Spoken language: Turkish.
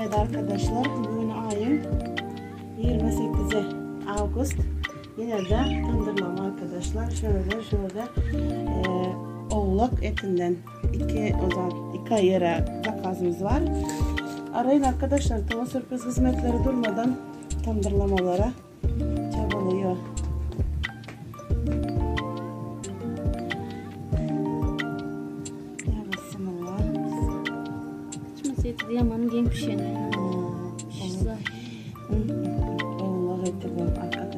Evet arkadaşlar, bugün ayın 28'i Ağustos. Yine de tandırlama arkadaşlar. Şöyle oğlak etinden iki ayıra zakazımız var. Arayın arkadaşlar, tamam, sürpriz hizmetleri durmadan tandırlamalara çabalıyor. Yamanın genç bir şey ne? Allah eti bu arkadaşlar.